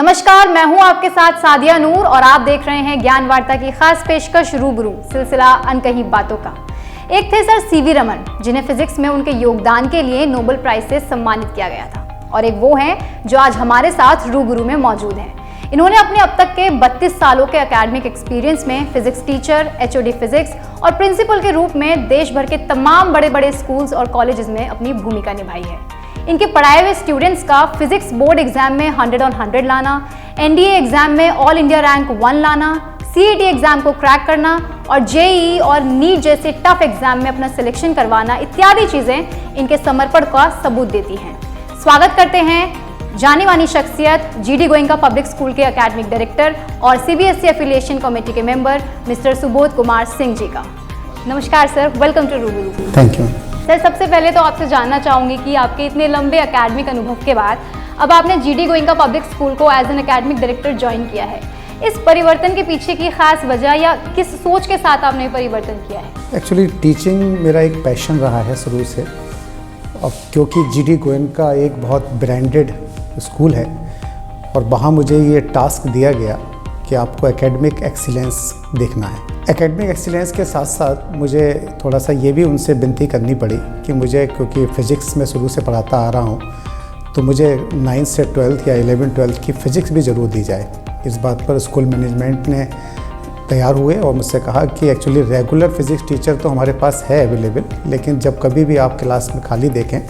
नमस्कार, मैं हूं आपके साथ सादिया नूर और आप देख रहे हैं ज्ञान वार्ता की खास पेशकश रूबरू सिलसिला अनकही बातों का। एक थे सर सीवी रमन, जिन्हें फिजिक्स में उनके योगदान के लिए नोबेल प्राइज से सम्मानित किया गया था, और एक वो हैं जो आज हमारे साथ रूबरू में मौजूद हैं। इन्होंने अपने अब तक के 32 सालों के एकेडमिक एक्सपीरियंस में फिजिक्स टीचर, HOD फिजिक्स और प्रिंसिपल के रूप में देश भर के तमाम बड़े बड़े स्कूल्स और कॉलेजेस में अपनी भूमिका निभाई है। इनके पढ़ाए हुए स्टूडेंट्स का फिजिक्स बोर्ड एग्जाम में 100 on 100 लाना, NDA एग्जाम में ऑल इंडिया रैंक 1 लाना, CET एग्जाम को क्रैक करना और JEE और नीट जैसे टफ एग्जाम में अपना सिलेक्शन करवाना इत्यादि चीजें इनके समर्पण का सबूत देती हैं। स्वागत करते हैं जानी मानी शख्सियत, GD गोयनका पब्लिक स्कूल के एकेडमिक डायरेक्टर और CBSE एफिलिएशन कमेटी के मेंबर मिस्टर सुबोध कुमार सिंह जी का। नमस्कार सर, वेलकम टू रूबरू। थैंक यू सर, सबसे पहले तो आपसे जानना चाहूंगी कि आपके इतने लंबे एकेडमिक अनुभव के बाद अब आपने GD गोयनका पब्लिक स्कूल को as an academic director join किया है। इस परिवर्तन के पीछे की खास वजह या किस सोच के साथ आपने परिवर्तन किया है? एक्चुअली टीचिंग मेरा एक पैशन रहा है शुरू से, और क्योंकि GD गोयनका एक बहुत ब्रांडेड स्कूल है और वहाँ मुझे ये टास्क दिया गया कि आपको एकेडमिक एक्सीलेंस देखना है। एकेडमिक एक्सीलेंस के साथ साथ मुझे थोड़ा सा ये भी उनसे विनती करनी पड़ी कि मुझे, क्योंकि फ़िज़िक्स में शुरू से पढ़ाता आ रहा हूँ, तो मुझे 9th से 12th या 11th-12th की फ़िज़िक्स भी ज़रूर दी जाए। इस बात पर स्कूल मैनेजमेंट ने तैयार हुए और मुझसे कहा कि एक्चुअली रेगुलर फ़िज़िक्स टीचर तो हमारे पास है अवेलेबल, लेकिन जब कभी भी आप क्लास में खाली देखें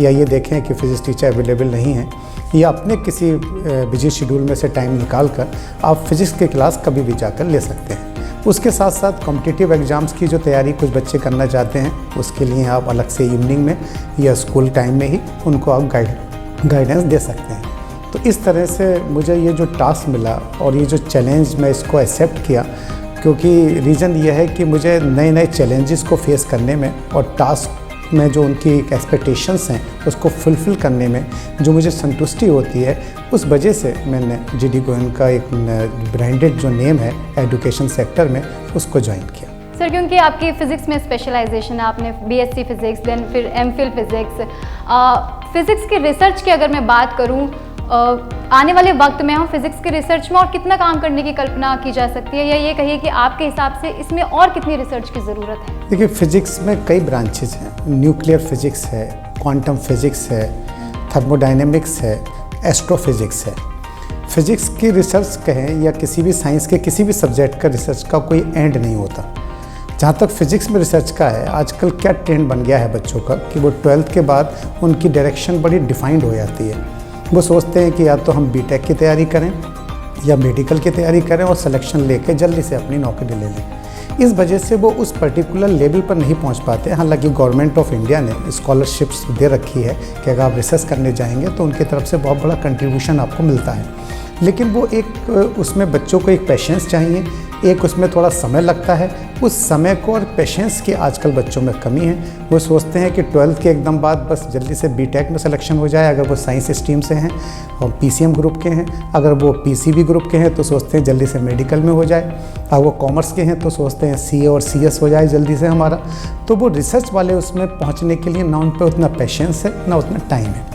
या ये देखें कि फ़िज़िक्स टीचर अवेलेबल नहीं है, या अपने किसी बिजी शेड्यूल में से टाइम निकाल कर आप फ़िज़िक्स की क्लास कभी भी जाकर ले सकते हैं। उसके साथ साथ कॉम्पिटिटिव एग्ज़ाम्स की जो तैयारी कुछ बच्चे करना चाहते हैं, उसके लिए आप अलग से इवनिंग में या स्कूल टाइम में ही उनको आप गाइडेंस दे सकते हैं। तो इस तरह से मुझे ये जो टास्क मिला और ये जो चैलेंज, मैं इसको एक्सेप्ट किया, क्योंकि रीज़न ये है कि मुझे नए नए चैलेंजेस को फेस करने में और टास्क में जो उनकी एक्सपेक्टेशंस हैं उसको फुलफ़िल करने में जो मुझे संतुष्टि होती है, उस वजह से मैंने GD गोयनका एक ब्रांडेड जो नेम है एजुकेशन सेक्टर में, उसको ज्वाइन किया। सर, क्योंकि आपकी फ़िज़िक्स में स्पेशलाइजेशन है, आपने BSc फिज़िक्स, देन फिर MPhil फिज़िक्स, फ़िज़िक्स की रिसर्च की अगर मैं बात करूँ, आने वाले वक्त में हम फिज़िक्स के रिसर्च में और कितना काम करने की कल्पना की जा सकती है, या ये कहिए कि आपके हिसाब से इसमें और कितनी रिसर्च की ज़रूरत है? देखिए, फ़िज़िक्स में कई ब्रांचेज हैं। न्यूक्लियर फ़िज़िक्स है, क्वांटम फ़िज़िक्स है, थर्मोडायनेमिक्स है, एस्ट्रोफिज़िक्स है। फ़िज़िक्स की रिसर्च कहें या किसी भी साइंस के किसी भी सब्जेक्ट का रिसर्च का कोई एंड नहीं होता। जहाँ तक फ़िज़िक्स में रिसर्च का है, आजकल क्या ट्रेंड बन गया है बच्चों का कि वो 12th के बाद उनकी डायरेक्शन बड़ी डिफाइंड हो जाती है। वो सोचते हैं कि या तो हम BTech की तैयारी करें या मेडिकल की तैयारी करें और सिलेक्शन लेके जल्दी से अपनी नौकरी ले लें। इस वजह से वो उस पर्टिकुलर लेवल पर नहीं पहुंच पाते। हालांकि गवर्नमेंट ऑफ इंडिया ने स्कॉलरशिप्स दे रखी है कि अगर आप रिसर्च करने जाएंगे तो उनकी तरफ से बहुत बड़ा कंट्रीब्यूशन आपको मिलता है, लेकिन वो एक उसमें बच्चों को एक पेशेंस चाहिए, एक उसमें थोड़ा समय लगता है। उस समय को और पेशेंस की आजकल बच्चों में कमी है। वो सोचते हैं कि 12th के एकदम बाद बस जल्दी से BTech में सिलेक्शन हो जाए, अगर वो साइंस स्ट्रीम से हैं और PCM ग्रुप के हैं। अगर वो PCB ग्रुप के हैं तो सोचते हैं जल्दी से मेडिकल में हो जाए। अगर वो कॉमर्स के हैं तो सोचते हैं CA और CS हो जाए जल्दी से हमारा। तो वो रिसर्च वाले उसमें पहुँचने के लिए ना उन पर उतना पेशेंस है, ना उतना टाइम है।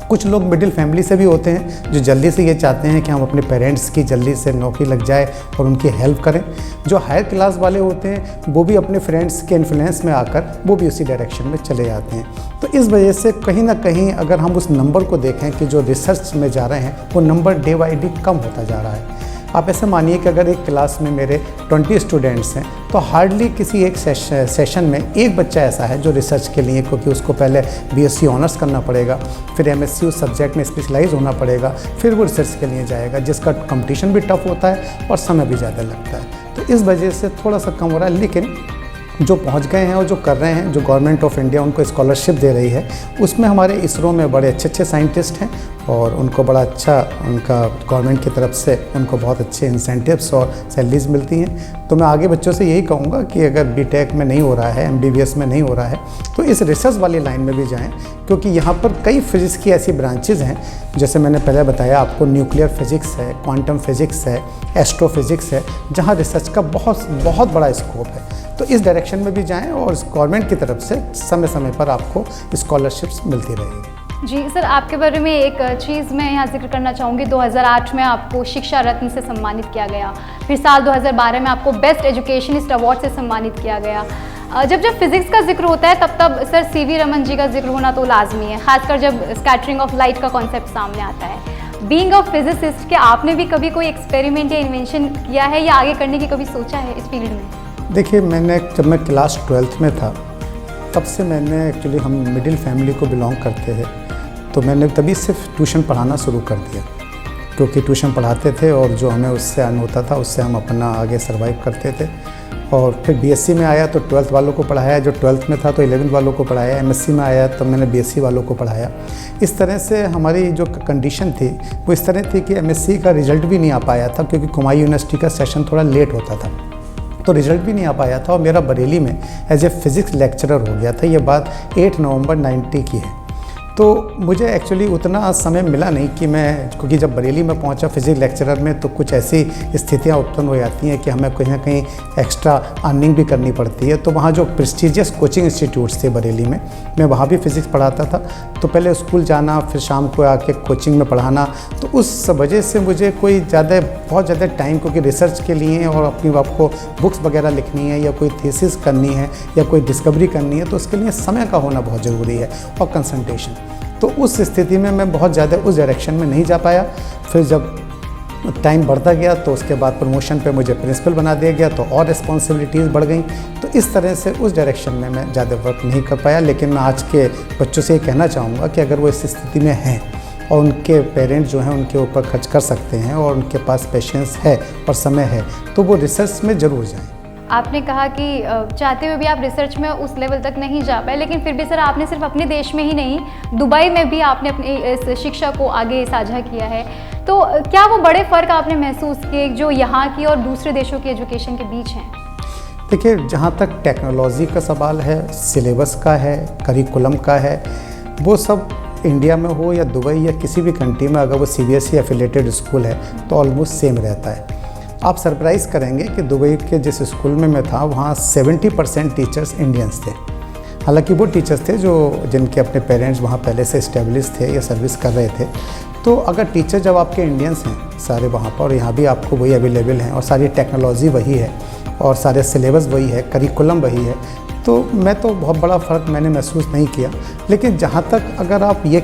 कुछ लोग मिडिल फैमिली से भी होते हैं जो जल्दी से ये चाहते हैं कि हम अपने पेरेंट्स की जल्दी से नौकरी लग जाए और उनकी हेल्प करें। जो हायर क्लास वाले होते हैं वो भी अपने फ्रेंड्स के इन्फ्लुएंस में आकर वो भी उसी डायरेक्शन में चले जाते हैं। तो इस वजह से कहीं ना कहीं अगर हम उस नंबर को देखें कि जो रिसर्च में जा रहे हैं, वो नंबर डे बाई डे कम होता जा रहा है। आप ऐसे मानिए कि अगर एक क्लास में मेरे 20 स्टूडेंट्स हैं तो हार्डली किसी एक सेशन में एक बच्चा ऐसा है जो रिसर्च के लिए, क्योंकि उसको पहले BSc ऑनर्स करना पड़ेगा, फिर MSc उस सब्जेक्ट में स्पेशलाइज होना पड़ेगा, फिर वो रिसर्च के लिए जाएगा, जिसका कंपटीशन भी टफ होता है और समय भी ज़्यादा लगता है। तो इस वजह से थोड़ा सा कम हो रहा है, लेकिन जो पहुंच गए हैं और जो कर रहे हैं, जो गवर्नमेंट ऑफ इंडिया उनको स्कॉलरशिप दे रही है, उसमें हमारे इसरो में बड़े अच्छे अच्छे साइंटिस्ट हैं और उनको बड़ा अच्छा, उनका गवर्नमेंट की तरफ से उनको बहुत अच्छे इंसेंटिव्स और सैलरीज मिलती हैं। तो मैं आगे बच्चों से यही कहूँगा कि अगर BTech में नहीं हो रहा है, MBBS में नहीं हो रहा है, तो इस रिसर्च वाली लाइन में भी जाएँ, क्योंकि यहाँ पर कई फिज़िक्स की ऐसी ब्रांचेज़ हैं, जैसे मैंने पहले बताया आपको, न्यूक्लियर फिज़िक्स है, क्वांटम फिज़िक्स है, एस्ट्रोफिज़िक्स है, जहाँ रिसर्च का बहुत बड़ा स्कोप है। तो इस डायरेक्शन में भी जाएं और गवर्नमेंट की तरफ से समय समय पर आपको स्कॉलरशिप्स मिलती रहेगी। जी सर, आपके बारे में एक चीज़ मैं यहाँ जिक्र करना चाहूँगी। 2008 में आपको शिक्षा रत्न से सम्मानित किया गया, फिर साल 2012 में आपको बेस्ट एजुकेशनिस्ट अवार्ड से सम्मानित किया गया। जब फिज़िक्स का जिक्र होता है तब सर सीवी रमन जी का जिक्र होना तो लाजमी है, खासकर जब स्कैटरिंग ऑफ लाइट का कॉन्सेप्ट सामने आता है। बीइंग अ फिजिसिस्ट, क्या आपने भी कभी कोई एक्सपेरिमेंट या इन्वेंशन किया है या आगे करने की कभी सोचा है इस फील्ड में? देखिए, जब मैं क्लास 12th में था तब से मैंने एक्चुअली हम मिडिल फैमिली को बिलोंग करते थे, तो मैंने तभी सिर्फ ट्यूशन पढ़ाना शुरू कर दिया, क्योंकि ट्यूशन पढ़ाते थे और जो हमें उससे अर्न होता था उससे हम अपना आगे सर्वाइव करते थे। और फिर बीएससी में आया तो 12th वालों को पढ़ाया, जो 12th में था तो 11th वालों को पढ़ाया, एमएससी में आया तो मैंने बीएससी वालों को पढ़ाया। इस तरह से हमारी जो कंडीशन थी वो इस तरह थी कि एमएससी का रिज़ल्ट भी नहीं आ पाया था, क्योंकि कुमायूं यूनिवर्सिटी का सेशन थोड़ा लेट होता था, तो रिज़ल्ट भी नहीं आ पाया था। और मेरा बरेली में एज ए फिज़िक्स लेक्चरर हो गया था। ये बात 8 नवंबर 90 की है। तो मुझे एक्चुअली उतना समय मिला नहीं कि मैं, क्योंकि जब बरेली में पहुंचा फिज़िक्स लेक्चरर में तो कुछ ऐसी स्थितियां उत्पन्न हो जाती हैं कि हमें कहीं ना कहीं एक्स्ट्रा अर्निंग भी करनी पड़ती है। तो वहाँ जो प्रेस्टिजियस कोचिंग इंस्टीट्यूट्स थे बरेली में, मैं वहाँ भी फ़िज़िक्स पढ़ाता था। तो पहले स्कूल जाना, फिर शाम को आके कोचिंग में पढ़ाना, तो उस वजह से मुझे कोई बहुत ज़्यादा टाइम, क्योंकि रिसर्च के लिए और अपनी आपको बुक्स वगैरह लिखनी है या कोई थीसिस करनी है या कोई डिस्कवरी करनी है, तो उसके लिए समय का होना बहुत ज़रूरी है और कंसंट्रेशन। तो उस स्थिति में मैं बहुत ज़्यादा उस डायरेक्शन में नहीं जा पाया। फिर जब टाइम बढ़ता गया तो उसके बाद प्रमोशन पे मुझे प्रिंसिपल बना दिया गया, तो और रिस्पॉन्सिबिलिटीज़ बढ़ गई। तो इस तरह से उस डायरेक्शन में मैं ज़्यादा वर्क नहीं कर पाया। लेकिन मैं आज के बच्चों से ये कहना चाहूँगा कि अगर वो इस स्थिति में हैं और उनके पेरेंट्स जो हैं उनके ऊपर खर्च कर सकते हैं और उनके पास पेशेंस है और समय है, तो वो रिसर्च में ज़रूर जाएँ। आपने कहा कि चाहते हुए भी आप रिसर्च में उस लेवल तक नहीं जा पाए, लेकिन फिर भी सर आपने सिर्फ अपने देश में ही नहीं, दुबई में भी आपने अपनी इस शिक्षा को आगे साझा किया है। तो क्या वो बड़े फ़र्क आपने महसूस किए जो यहाँ की और दूसरे देशों की एजुकेशन के बीच हैं? देखिए, जहाँ तक टेक्नोलॉजी का सवाल है, सिलेबस का है, करिकुलम का है, वो सब इंडिया में हो या दुबई या किसी भी कंट्री में, अगर वो सीबीएसई एफिलिएटेड स्कूल है तो ऑलमोस्ट सेम रहता है। आप सरप्राइज़ करेंगे कि दुबई के जिस स्कूल में मैं था वहाँ 70% टीचर्स इंडियंस थे। हालांकि वो टीचर्स थे जिनके अपने पेरेंट्स वहाँ पहले से इस्टेब्लिश थे या सर्विस कर रहे थे। तो अगर टीचर जब आपके इंडियंस हैं सारे वहाँ पर, और यहाँ भी आपको वही अवेलेबल हैं और सारी टेक्नोलॉजी वही है और सारे सिलेबस वही है, करिकुलम वही है, तो मैं तो बहुत बड़ा फ़र्क मैंने महसूस नहीं किया। लेकिन जहाँ तक अगर आप ये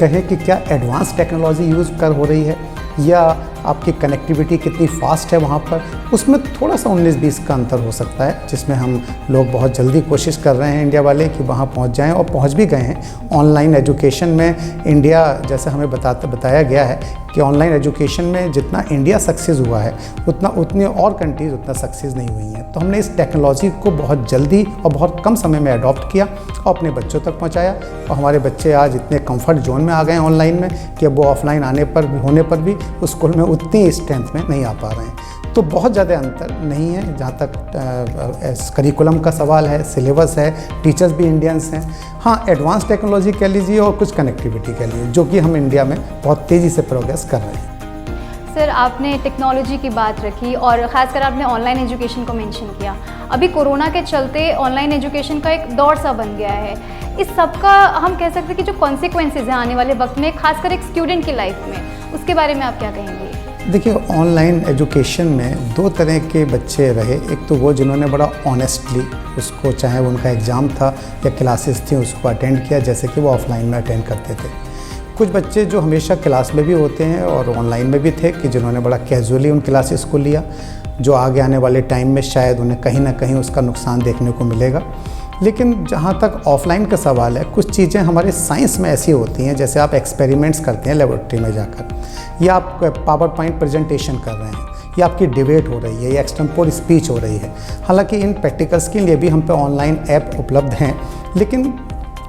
कहें कि क्या एडवांस टेक्नोलॉजी यूज़ हो रही है या आपकी कनेक्टिविटी कितनी फास्ट है वहाँ पर, उसमें थोड़ा सा 19-20 का अंतर हो सकता है, जिसमें हम लोग बहुत जल्दी कोशिश कर रहे हैं इंडिया वाले कि वहाँ पहुँच जाएं और पहुँच भी गए हैं। ऑनलाइन एजुकेशन में इंडिया, जैसे हमें बताया गया है कि ऑनलाइन एजुकेशन में जितना इंडिया सक्सेस हुआ है उतनी और कंट्रीज़ उतना सक्सेस नहीं हुई हैं। तो हमने इस टेक्नोलॉजी को बहुत जल्दी और बहुत कम समय में अडॉप्ट किया और अपने बच्चों तक पहुँचाया, और हमारे बच्चे आज इतने कम्फर्ट जोन में आ गए हैं ऑनलाइन में कि अब वो ऑफलाइन होने पर भी उस स्कूल में उतनी स्ट्रेंथ में नहीं आ पा रहे हैं। तो बहुत ज़्यादा अंतर नहीं है जहाँ तक करिकुलम का सवाल है, सिलेबस है, टीचर्स भी इंडियंस हैं। हाँ, एडवांस टेक्नोलॉजी कह लीजिए और कुछ कनेक्टिविटी कह लीजिए, जो कि हम इंडिया में बहुत तेज़ी से प्रोग्रेस कर रहे हैं। सर, आपने टेक्नोलॉजी की बात रखी और ख़ासकर आपने ऑनलाइन एजुकेशन को मेंशन किया। अभी कोरोना के चलते ऑनलाइन एजुकेशन का एक दौर सा बन गया है। इस सब का हम कह सकते हैं कि जो कॉन्सिक्वेंसेज हैं आने वाले वक्त में, खासकर एक स्टूडेंट की लाइफ में, उसके बारे में आप क्या कहेंगे? देखिए, ऑनलाइन एजुकेशन में 2 तरह के बच्चे रहे। एक तो वो जिन्होंने बड़ा ऑनेस्टली उसको, चाहे उनका एग्ज़ाम था या क्लासेस थी, उसको अटेंड किया जैसे कि वो ऑफलाइन में अटेंड करते थे। कुछ बच्चे जो हमेशा क्लास में भी होते हैं और ऑनलाइन में भी थे कि जिन्होंने बड़ा कैजुअली उन क्लासेस को लिया, जो आगे आने वाले टाइम में शायद उन्हें कहीं ना कहीं उसका नुकसान देखने को मिलेगा। लेकिन जहाँ तक ऑफलाइन का सवाल है, कुछ चीज़ें हमारे साइंस में ऐसी होती हैं, जैसे आप एक्सपेरिमेंट्स करते हैं लेबोरेटरी में जाकर, या आप पावर पॉइंट प्रेजेंटेशन कर रहे हैं, या आपकी डिबेट हो रही है, या एक्सटेम्पोर स्पीच हो रही है। हालांकि इन प्रैक्टिकल्स के लिए भी हम पे ऑनलाइन ऐप उपलब्ध हैं, लेकिन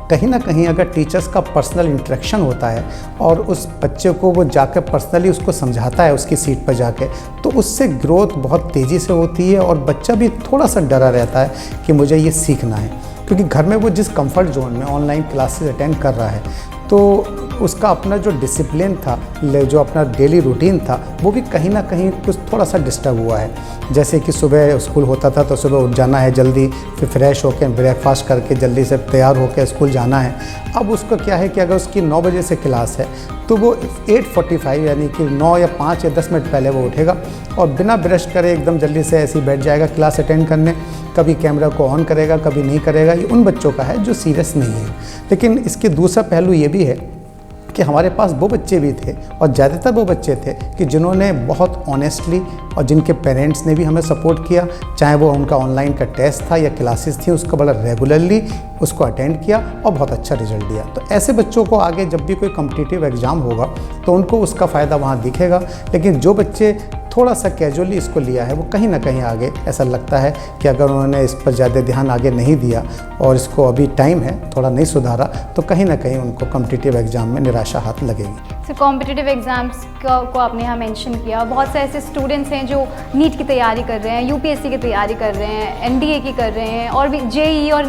कहीं ना कहीं अगर टीचर्स का पर्सनल इंटरेक्शन होता है और उस बच्चे को वो जाकर पर्सनली उसको समझाता है उसकी सीट पर जाके, तो उससे ग्रोथ बहुत तेज़ी से होती है और बच्चा भी थोड़ा सा डरा रहता है कि मुझे ये सीखना है। क्योंकि घर में वो जिस कंफर्ट जोन में ऑनलाइन क्लासेस अटेंड कर रहा है, तो उसका अपना जो डिसिप्लिन था, जो अपना डेली रूटीन था, वो भी कहीं ना कहीं कुछ थोड़ा सा डिस्टर्ब हुआ है। जैसे कि सुबह स्कूल होता था तो सुबह उठ जाना है जल्दी, फिर फ्रेश होकर ब्रेकफास्ट करके जल्दी से तैयार होकर स्कूल जाना है। अब उसका क्या है कि अगर उसकी 9 बजे से क्लास है तो वो 8:45 यानी कि 9 या 5 या 10 मिनट पहले वो उठेगा और बिना ब्रश करे एकदम जल्दी से ऐसे ही बैठ जाएगा क्लास अटेंड करने। कभी कैमरा को ऑन करेगा, कभी नहीं करेगा। ये उन बच्चों का है जो सीरियस नहीं है। लेकिन इसके दूसरा पहलू ये भी है कि हमारे पास वो बच्चे भी थे और ज़्यादातर वो बच्चे थे कि जिन्होंने बहुत ऑनेस्टली और जिनके पेरेंट्स ने भी हमें सपोर्ट किया, चाहे वो उनका ऑनलाइन का टेस्ट था या क्लासेस थी, उसको बड़ा रेगुलरली उसको अटेंड किया और बहुत अच्छा रिजल्ट दिया। तो ऐसे बच्चों को आगे जब भी कोई कॉम्पिटिटिव एग्ज़ाम होगा तो उनको उसका फ़ायदा वहाँ दिखेगा। लेकिन जो बच्चे थोड़ा सा कैजुअली इसको लिया है, वो कहीं ना कहीं आगे ऐसा लगता है कि अगर उन्होंने इस पर ज़्यादा ध्यान आगे नहीं दिया और इसको अभी टाइम है, थोड़ा नहीं सुधारा, तो कहीं ना कहीं उनको कॉम्पिटिटिव एग्ज़ाम में निराशा हाथ लगेगी। कॉम्पिटिटिव एग्ज़ाम्स को आपने यहाँ मेंशन किया, बहुत से ऐसे स्टूडेंट्स हैं जो नीट की तैयारी कर रहे हैं, यूपीएससी की तैयारी कर रहे हैं, एनडीए की कर रहे हैं और भी जेईई और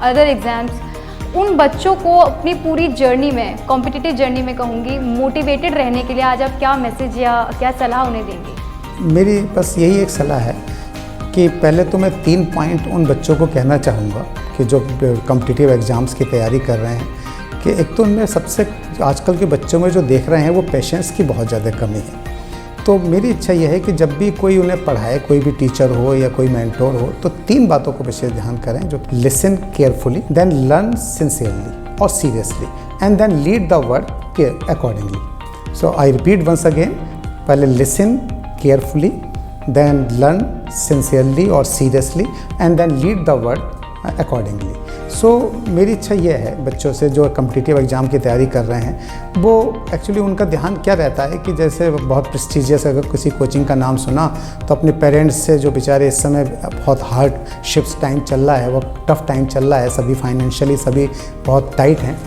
अदर एग्ज़ाम्स। उन बच्चों को अपनी पूरी जर्नी में, कॉम्पिटिटिव जर्नी में कहूँगी, मोटिवेटेड रहने के लिए आज आप क्या मैसेज या क्या सलाह उन्हें देंगे? मेरी बस यही एक सलाह है कि पहले तो मैं 3 पॉइंट उन बच्चों को कहना चाहूँगा कि जो कॉम्पिटिटिव एग्ज़ाम्स की तैयारी कर रहे हैं, कि एक तो उनमें सबसे आजकल के बच्चों में जो देख रहे हैं वो पेशेंस की बहुत ज़्यादा कमी है। तो मेरी इच्छा यह है कि जब भी कोई उन्हें पढ़ाए, कोई भी टीचर हो या कोई मेंटोर हो, तो 3 बातों को विशेष ध्यान करें, जो listen carefully, then learn sincerely और seriously, and then lead the word accordingly. So I repeat once again, पहले listen carefully, then learn sincerely और seriously, and then lead the word accordingly. So मेरी इच्छा ये है बच्चों से जो कॉम्पिटिटिव एग्ज़ाम की तैयारी कर रहे हैं, वो एक्चुअली उनका ध्यान क्या रहता है कि जैसे बहुत प्रेस्टीजियस अगर किसी कोचिंग का नाम सुना तो अपने पेरेंट्स से, जो बेचारे इस समय बहुत हार्ड शिफ्ट टाइम चल रहा है, वो टफ़ टाइम चल रहा है, सभी फाइनेंशियली सभी बहुत टाइट हैं,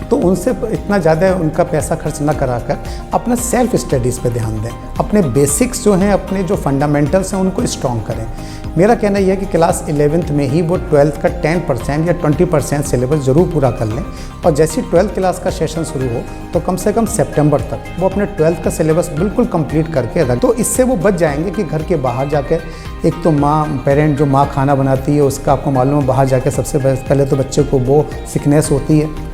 तो उनसे इतना ज़्यादा उनका पैसा खर्च ना कराकर अपना सेल्फ स्टडीज़ पे ध्यान दें। अपने बेसिक्स जो हैं, अपने जो फंडामेंटल्स हैं, उनको स्ट्रॉन्ग करें। मेरा कहना यह है कि क्लास 11th में ही वो 12th का 10% या 20% सिलेबस ज़रूर पूरा कर लें और जैसे 12th क्लास का सेशन शुरू हो तो कम से कम सितंबर तक वो अपने 12th का सिलेबस बिल्कुल कंप्लीट करके रख। तो इससे वो बच जाएंगे कि घर के बाहर जाकर, एक तो पेरेंट जो माँ खाना बनाती है उसका आपको मालूम है, बाहर जाकर सबसे पहले तो बच्चे को वो सिकनेस होती है,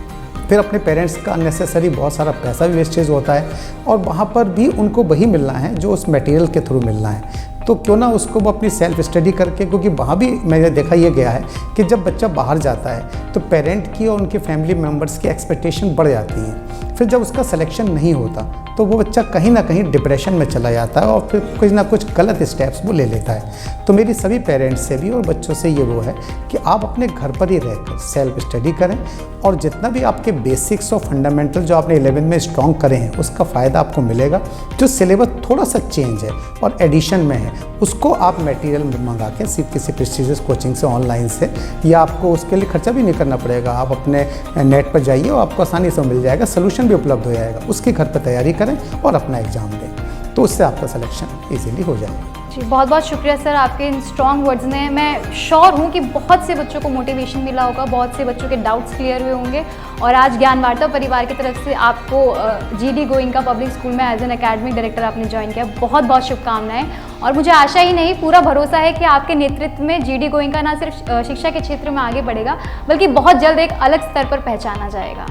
फिर अपने पेरेंट्स का अननेसेसरी बहुत सारा पैसा भी वेस्टेज होता है और वहाँ पर भी उनको वही मिलना है जो उस मटेरियल के थ्रू मिलना है। तो क्यों ना उसको वो अपनी सेल्फ स्टडी करके, क्योंकि वहाँ भी मैंने देखा ये गया है कि जब बच्चा बाहर जाता है तो पेरेंट की और उनके फैमिली मेम्बर्स की एक्सपेक्टेशन बढ़ जाती हैं। फिर जब उसका सिलेक्शन नहीं होता तो वो बच्चा कहीं ना कहीं डिप्रेशन में चला जाता है और फिर कुछ ना कुछ गलत स्टेप्स वो ले लेता है। तो मेरी सभी पेरेंट्स से भी और बच्चों से ये वो है कि आप अपने घर पर ही रहकर सेल्फ स्टडी करें और जितना भी आपके बेसिक्स और फंडामेंटल जो आपने 11 में स्ट्रॉन्ग करे हैं उसका फ़ायदा आपको मिलेगा। जो सिलेबस थोड़ा सा चेंज है और एडिशन में है, उसको आप मटेरियल मंगा के सिर्फ किसी प्रेस्टीजियस कोचिंग से, ऑनलाइन से, या आपको उसके लिए खर्चा भी नहीं करना पड़ेगा। आप अपने नेट पर जाइए और आपको आसानी से मिल जाएगा, सोल्यूशन भी उपलब्ध हो जाएगा। उसके घर पर तैयारी करें और अपना एग्ज़ाम दें, तो उससे आपका सिलेक्शन इजीली हो जाएगा। जी, बहुत बहुत शुक्रिया सर, आपके इन स्ट्रॉन्ग वर्ड्स ने, मैं श्योर हूँ कि बहुत से बच्चों को मोटिवेशन मिला होगा, बहुत से बच्चों के डाउट्स क्लियर हुए होंगे और आज ज्ञान वार्ता परिवार की तरफ से आपको जीडी गोइंका पब्लिक स्कूल में एज एन एकेडमिक डायरेक्टर आपने ज्वाइन किया। बहुत बहुत शुभकामनाएं और मुझे आशा ही नहीं, पूरा भरोसा है कि आपके नेतृत्व में जीडी गोइंका ना सिर्फ शिक्षा के क्षेत्र में आगे बढ़ेगा बल्कि बहुत जल्द एक अलग स्तर पर पहचाना जाएगा।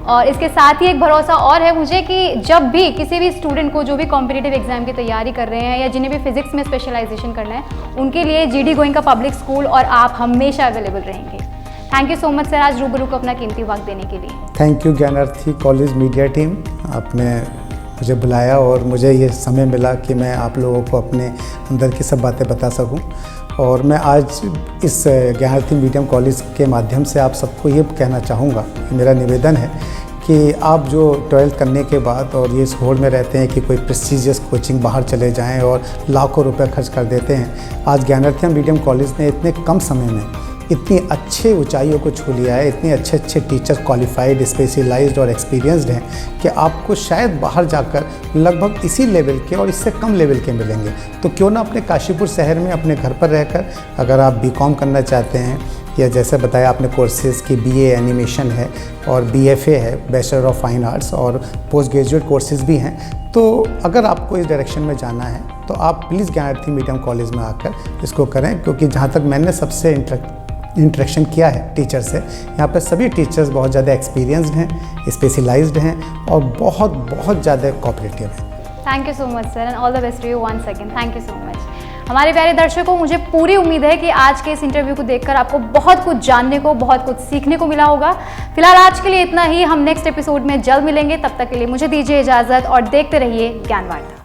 और इसके साथ ही एक भरोसा और है मुझे कि जब भी किसी भी स्टूडेंट को जो भी कॉम्पिटिटिव एग्जाम की तैयारी कर रहे हैं या जिन्हें भी फिजिक्स में स्पेशलाइजेशन करना है, उनके लिए जीडी गोइंका पब्लिक स्कूल और आप हमेशा अवेलेबल रहेंगे। Thank you so much sir, आज रूबरू को अपना कीमती वक्त देने के लिए। Thank you Gyanarthi college media team, आपने मुझे बुलाया और मुझे ये समय मिला कि मैं आप लोगों को अपने अंदर की सब बातें बता सकूं। और मैं आज इस ज्ञानार्थी मीडियम कॉलेज के माध्यम से आप सबको ये कहना चाहूँगा, मेरा निवेदन है कि आप जो 12th करने के बाद और ये इस होड़ में रहते हैं कि कोई प्रेस्टीजियस कोचिंग बाहर चले जाएं और लाखों रुपए खर्च कर देते हैं, आज ज्ञानार्थी मीडियम कॉलेज ने इतने कम समय में इतनी अच्छे ऊंचाइयों को छू लिया है, इतने अच्छे अच्छे टीचर क्वालिफाइड, स्पेशलाइज्ड और एक्सपीरियंस्ड हैं कि आपको शायद बाहर जाकर लगभग इसी लेवल के और इससे कम लेवल के मिलेंगे। तो क्यों ना अपने काशीपुर शहर में अपने घर पर रहकर अगर आप बीकॉम करना चाहते हैं या जैसे बताया आपने कोर्सेज़ की बीए एनिमेशन है और बीएफए है, बैचलर ऑफ फाइन आर्ट्स, और पोस्ट ग्रेजुएट कोर्सेज़ भी हैं। तो अगर आपको इस डायरेक्शन में जाना है तो आप प्लीज़ ज्ञानार्थी मीडियम कॉलेज में आकर इसको करें, क्योंकि जहाँ तक मैंने सबसे इंटरेक्शन किया है टीचर से, यहाँ पर सभी टीचर्स बहुत ज़्यादा एक्सपीरियंस्ड हैं, स्पेशलाइज्ड हैं और बहुत ज़्यादा कोऑपरेटिव हैं। Thank you so much sir, and all the best to you once again. Thank you so much. हमारे प्यारे दर्शकों, मुझे पूरी उम्मीद है कि आज के इस इंटरव्यू को देखकर आपको बहुत कुछ जानने को, बहुत कुछ सीखने को मिला होगा। फिलहाल आज के लिए इतना ही। हम नेक्स्ट एपिसोड में जल्द मिलेंगे। तब तक के लिए मुझे दीजिए इजाज़त और देखते रहिए ज्ञान वार्ता।